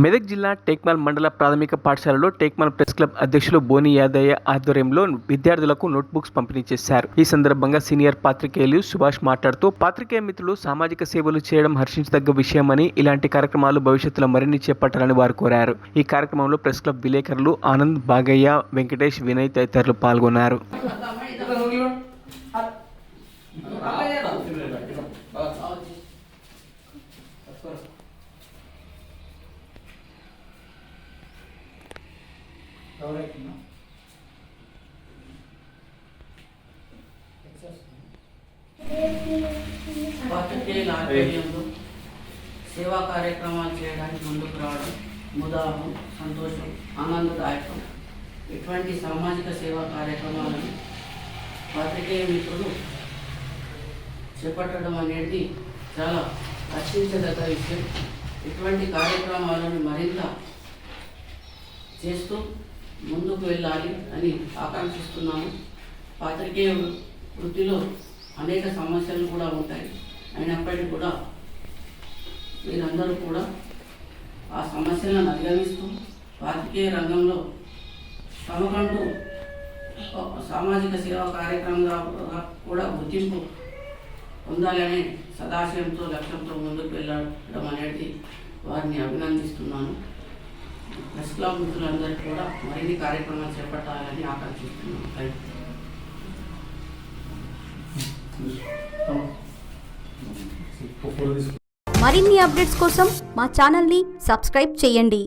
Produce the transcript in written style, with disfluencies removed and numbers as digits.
మెదక్ జిల్లా టేక్మాల్ మండల ప్రాథమిక పాఠశాలలో టేక్మాల్ ప్రెస్ క్లబ్ అధ్యక్షులు బోని యాదయ్య ఆధ్వర్యంలో విద్యార్థులకు నోట్బుక్స్ పంపిణీ చేశారు. ఈ సందర్భంగా సీనియర్ పాత్రికేయులు సుభాష్ మాట్లాడుతూ పాత్రికేయ మిత్రులు సామాజిక సేవలు చేయడం హర్షించదగ్గ విషయమని, ఇలాంటి కార్యక్రమాలు భవిష్యత్తులో మరిన్ని చేపట్టాలని వారు కోరారు. ఈ కార్యక్రమంలో ప్రెస్ క్లబ్ విలేకరులు ఆనంద్, బాగయ్య, వెంకటేష్, వినయ్ తదితరులు పాల్గొన్నారు. పాత్రికేయుల ఆధ్వర్యంలో సేవా కార్యక్రమాలు చేయడానికి ముందుకు రావడం ముదాహం, సంతోషం, ఆనందదాయకం. ఇటువంటి సామాజిక సేవా కార్యక్రమాలను పాత్రికేయ మిత్రులు చేపట్టడం అనేది చాలా హర్షించదగ్గ విషయం. ఇటువంటి కార్యక్రమాలను మరింత చేస్తూ ముందుకు వెళ్ళాలి అని ఆకాంక్షిస్తున్నాము. పాత్రికేయ వృత్తిలో అనేక సమస్యలు కూడా ఉంటాయి. అయినప్పటికీ కూడా మీరందరూ కూడా ఆ సమస్యలను అధిగమిస్తూ పాత్రికేయ రంగంలో తమకంటూ సామాజిక సేవా కార్యక్రమంగా కూడా గుర్తింపు పొందాలనే సదాశయంతో, లక్ష్యంతో ముందుకు వెళ్ళడం అనేది వారిని అభినందిస్తున్నాను. ప్రెస్ క్లబ్ మిత్రులందరికీ కూడా మరిన్ని కార్యక్రమాలు చేపట్టాలని ఆకాంక్షిస్తున్నాను. మరిన్ని అప్డేట్స్ కోసం మా ఛానల్ని సబ్స్క్రైబ్ చేయండి.